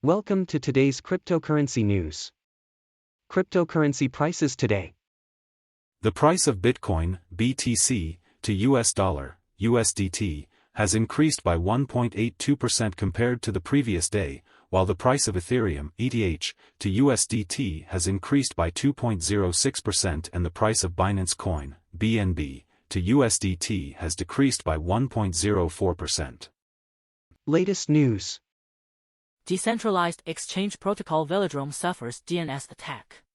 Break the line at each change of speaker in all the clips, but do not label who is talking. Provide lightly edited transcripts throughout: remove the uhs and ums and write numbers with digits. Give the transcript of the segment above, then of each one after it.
Welcome to today's cryptocurrency news. Cryptocurrency prices today.
The price of Bitcoin, BTC, to US dollar, USDT, has increased by 1.82% compared to the previous day, while the price of Ethereum, ETH, to USDT has increased by 2.06% and the price of Binance Coin, BNB, to USDT has decreased by 1.04%.
Latest news.
Decentralized exchange protocol Velodrome suffers DNS attack.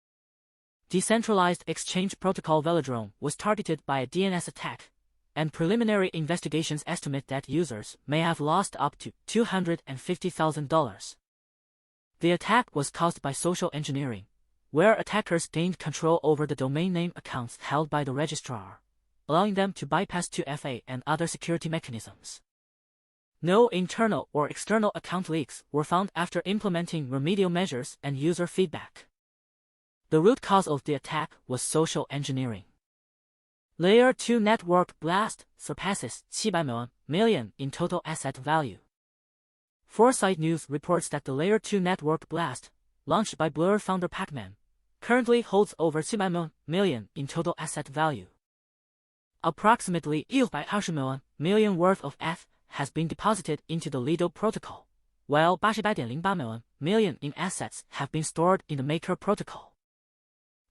Decentralized exchange protocol Velodrome was targeted by a DNS attack, and preliminary investigations estimate that users may have lost up to $250,000. The attack was caused by social engineering, where attackers gained control over the domain name accounts held by the registrar, allowing them to bypass 2FA and other security mechanisms. No internal or external account leaks were found after implementing remedial measures and user feedback. The root cause of the attack was social engineering. Layer 2 network blast surpasses 700 million in total asset value. Foresight News reports that the Layer 2 network blast, launched by Blur founder Pacman, currently holds over 700 million in total asset value. Approximately 120 million worth of ETH has been deposited into the Lido protocol, while 88.08 million in assets have been stored in the Maker protocol.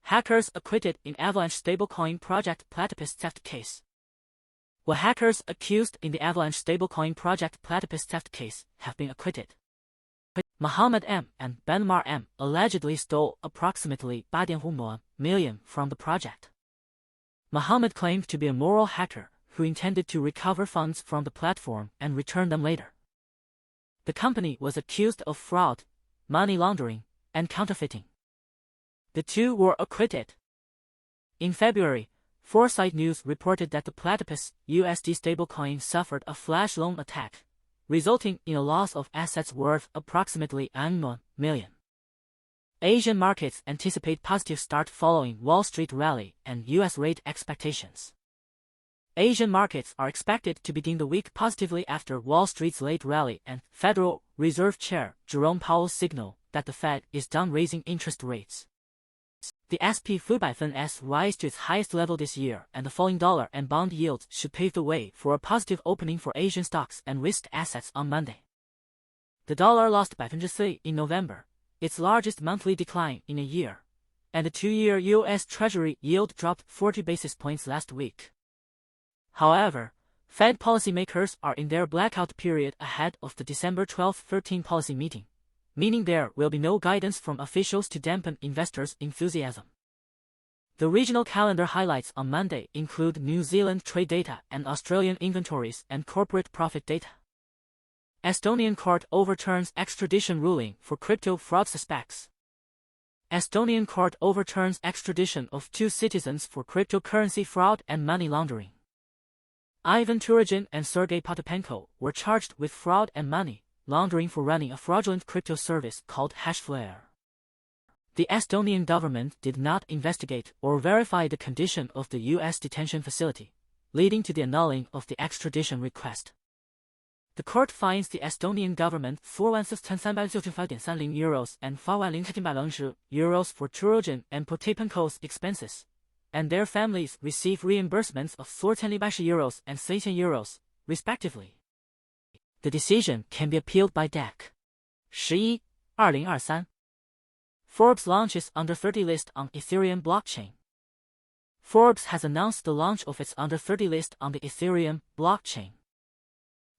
Hackers acquitted in Avalanche stablecoin project Platypus theft case. The hackers accused in the Avalanche stablecoin project Platypus theft case have been acquitted. Mohammed M. and Benmar M. allegedly stole approximately 8.5 million from the project. Mohammed claimed to be a moral hacker who intended to recover funds from the platform and return them later. The company was accused of fraud, money laundering, and counterfeiting. The two were acquitted. In February, Foresight News reported that the Platypus USD stablecoin suffered a flash loan attack, resulting in a loss of assets worth approximately 1 million. Asian markets anticipate positive start following Wall Street rally and US rate expectations. Asian markets are expected to begin the week positively after Wall Street's late rally and Federal Reserve Chair Jerome Powell's signal that the Fed is done raising interest rates. The S&P 500's rise to its highest level this year and the falling dollar and bond yields should pave the way for a positive opening for Asian stocks and risked assets on Monday. The dollar lost 3% in November, its largest monthly decline in a year, and the 2-year U.S. Treasury yield dropped 40 basis points last week. However, Fed policymakers are in their blackout period ahead of the December 12-13 policy meeting, meaning there will be no guidance from officials to dampen investors' enthusiasm. The regional calendar highlights on Monday include New Zealand trade data and Australian inventories and corporate profit data. Estonian court overturns extradition ruling for crypto fraud suspects. Estonian court overturns extradition of 2 citizens for cryptocurrency fraud and money laundering. Ivan Turagin and Sergei Potapenko were charged with fraud and money laundering for running a fraudulent crypto service called Hashflare. The Estonian government did not investigate or verify the condition of the U.S. detention facility, leading to the annulling of the extradition request. The court fines the Estonian government €4,375.30 and €4,000 for Turagin and Potapenko's expenses, and their families receive reimbursements of €4,000 and €3,000, respectively. The decision can be appealed by DEC. 11/2023. Forbes launches under 30 list on Ethereum blockchain. Forbes has announced the launch of its under 30 list on the Ethereum blockchain.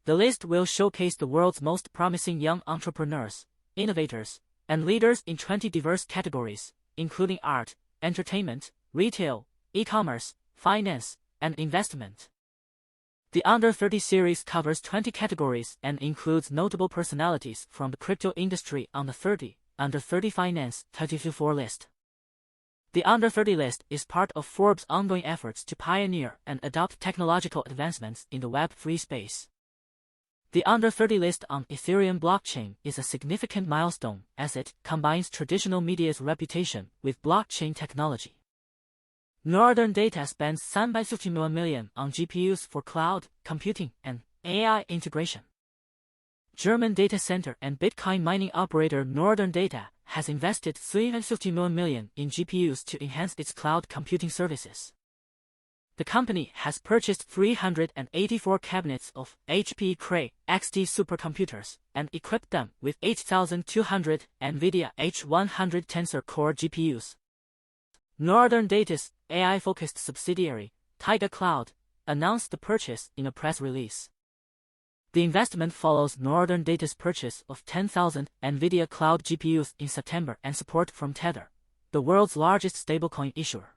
The list will showcase the world's most promising young entrepreneurs, innovators, and leaders in 20 diverse categories, including art, entertainment, retail, e-commerce, finance, and investment. The Under 30 series covers 20 categories and includes notable personalities from the crypto industry on the 30, Under 30 Finance 34 list. The Under 30 list is part of Forbes' ongoing efforts to pioneer and adopt technological advancements in the Web3 space. The Under 30 list on Ethereum blockchain is a significant milestone as it combines traditional media's reputation with blockchain technology. Northern Data spends $350 million on GPUs for cloud computing and AI integration. German data center and Bitcoin mining operator Northern Data has invested $350 million in GPUs to enhance its cloud computing services. The company has purchased 384 cabinets of HP Cray XT supercomputers and equipped them with 8,200 NVIDIA H100 Tensor Core GPUs. Northern Data's AI-focused subsidiary, Taiga Cloud, announced the purchase in a press release. The investment follows Northern Data's purchase of 10,000 NVIDIA Cloud GPUs in September and support from Tether, the world's largest stablecoin issuer.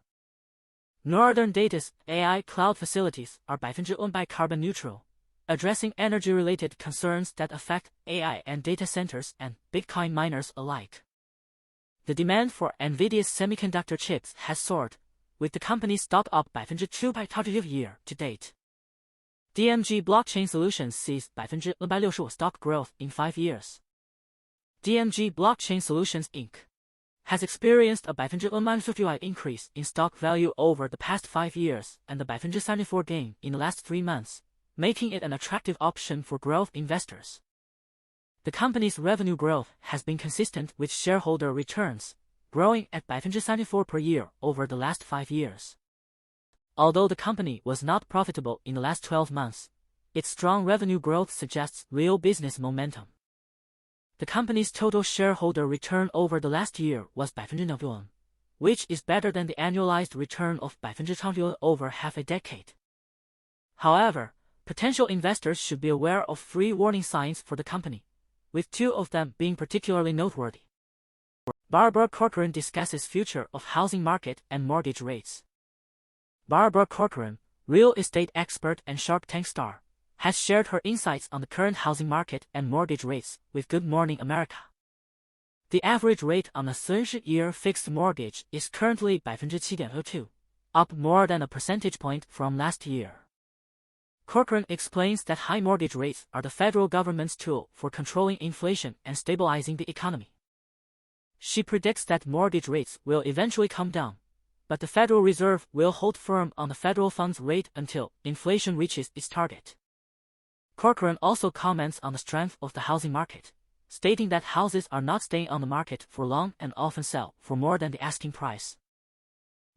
Northern Data's AI cloud facilities are 100% carbon neutral, addressing energy-related concerns that affect AI and data centers and Bitcoin miners alike. The demand for NVIDIA's semiconductor chips has soared, with the company's stock up 2% year to date. DMG Blockchain Solutions sees 165% stock growth in 5 years. DMG Blockchain Solutions Inc. has experienced a 150% increase in stock value over the past 5 years and a 74% gain in the last 3 months, making it an attractive option for growth investors. The company's revenue growth has been consistent with shareholder returns, growing at 74% per year over the last 5 years. Although the company was not profitable in the last 12 months, its strong revenue growth suggests real business momentum. The company's total shareholder return over the last year was 9%, which is better than the annualized return of 20% over half a decade. However, potential investors should be aware of 3 warning signs for the company, with 2 of them being particularly noteworthy. Barbara Corcoran discusses future of housing market and mortgage rates. Barbara Corcoran, real estate expert and Shark Tank star, has shared her insights on the current housing market and mortgage rates with Good Morning America. The average rate on a 30-year fixed mortgage is currently 7.02%, up more than a percentage point from last year. Corcoran explains that high mortgage rates are the federal government's tool for controlling inflation and stabilizing the economy. She predicts that mortgage rates will eventually come down, but the Federal Reserve will hold firm on the federal funds rate until inflation reaches its target. Corcoran also comments on the strength of the housing market, stating that houses are not staying on the market for long and often sell for more than the asking price.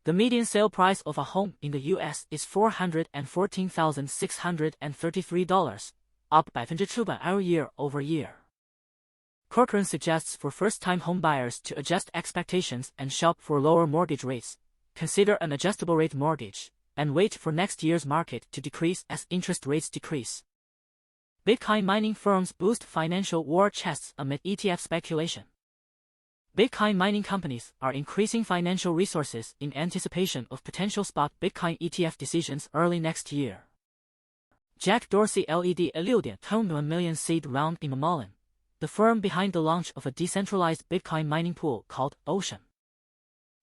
The median sale price of a home in the U.S. is $414,633, up 2% year over year. Corcoran suggests for first-time homebuyers to adjust expectations and shop for lower mortgage rates, consider an adjustable rate mortgage, and wait for next year's market to decrease as interest rates decrease. Bitcoin mining firms boost financial war chests amid ETF speculation. Bitcoin mining companies are increasing financial resources in anticipation of potential spot Bitcoin ETF decisions early next year. Jack Dorsey led a $6.1 million seed round in Mullen, the firm behind the launch of a decentralized Bitcoin mining pool called Ocean.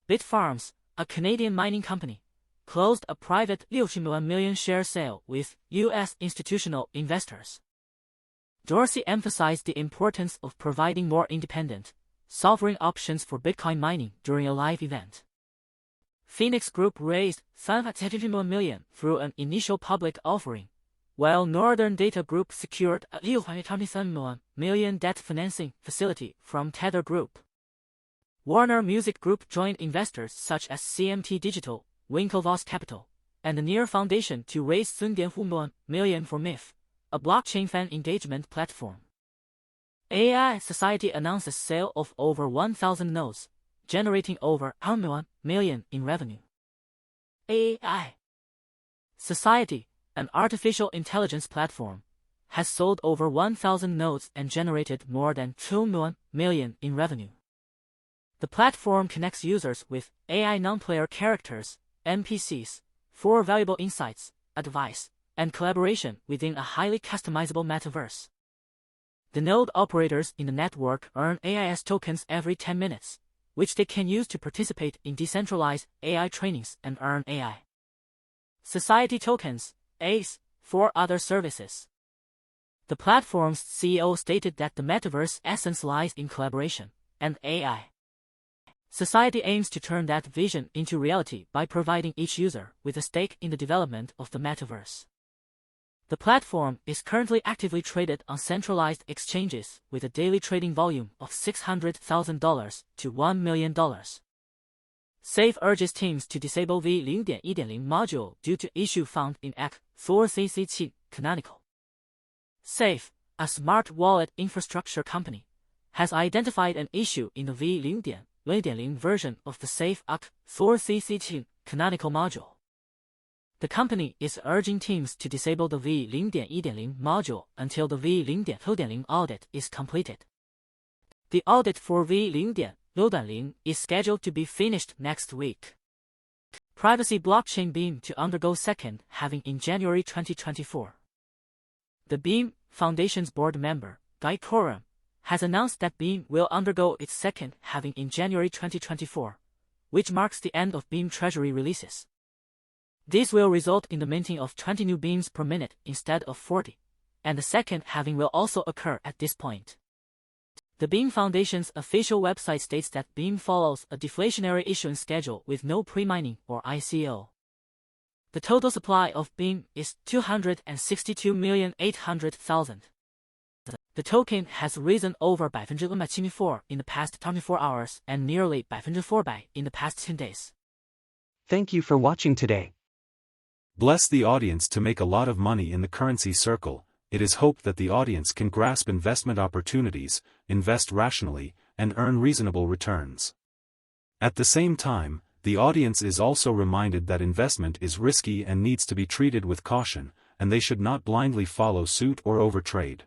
Bitfarms, a Canadian mining company, closed a private $61 million share sale with U.S. institutional investors. Dorsey emphasized the importance of providing more independent, sovereign options for Bitcoin mining during a live event. Phoenix Group raised $350 million through an initial public offering, while Northern Data Group secured a $27 million debt financing facility from Tether Group. Warner Music Group joined investors such as CMT Digital, Winklevoss Capital, and the Near Foundation to raise $3.5 million for MIF, a blockchain fan engagement platform. AI.Society announces sale of over 1,000 nodes, generating over $1 million in revenue. AI.Society, an artificial intelligence platform, has sold over 1,000 nodes and generated more than $2 million in revenue. The platform connects users with AI non-player characters, NPCs, for valuable insights, advice, and collaboration within a highly customizable metaverse. The node operators in the network earn AIS tokens every 10 minutes, which they can use to participate in decentralized AI trainings and earn AI Society tokens, ACE, for other services. The platform's CEO stated that the metaverse essence lies in collaboration, and AI Society aims to turn that vision into reality by providing each user with a stake in the development of the metaverse. The platform is currently actively traded on centralized exchanges with a daily trading volume of $600,000 to $1 million. SAFE urges teams to disable v0.1.0 module due to issue found in Acquitted, Canonical. SAFE, a smart wallet infrastructure company, has identified an issue in the v0.1.0 version of the SAFE Acquitted, Canonical module. The company is urging teams to disable the v0.1.0 module until the v0.2.0 audit is completed. The audit for v0.2.0 is scheduled to be finished next week. Privacy blockchain Beam to undergo second halving in January 2024. The Beam Foundation's board member, Corcoran, has announced that Beam will undergo its second halving in January 2024, which marks the end of Beam treasury releases. This will result in the minting of 20 new beams per minute instead of 40, and the second halving will also occur at this point. The Beam Foundation's official website states that Beam follows a deflationary issuance schedule with no pre-mining or ICO. The total supply of Beam is 262,800,000. The token has risen over 174% in the past 24 hours and nearly 4% in the past 10 days.
Thank you for watching today.
Bless the audience to make a lot of money in the currency circle. It is hoped that the audience can grasp investment opportunities, invest rationally, and earn reasonable returns. At the same time, the audience is also reminded that investment is risky and needs to be treated with caution, and they should not blindly follow suit or overtrade.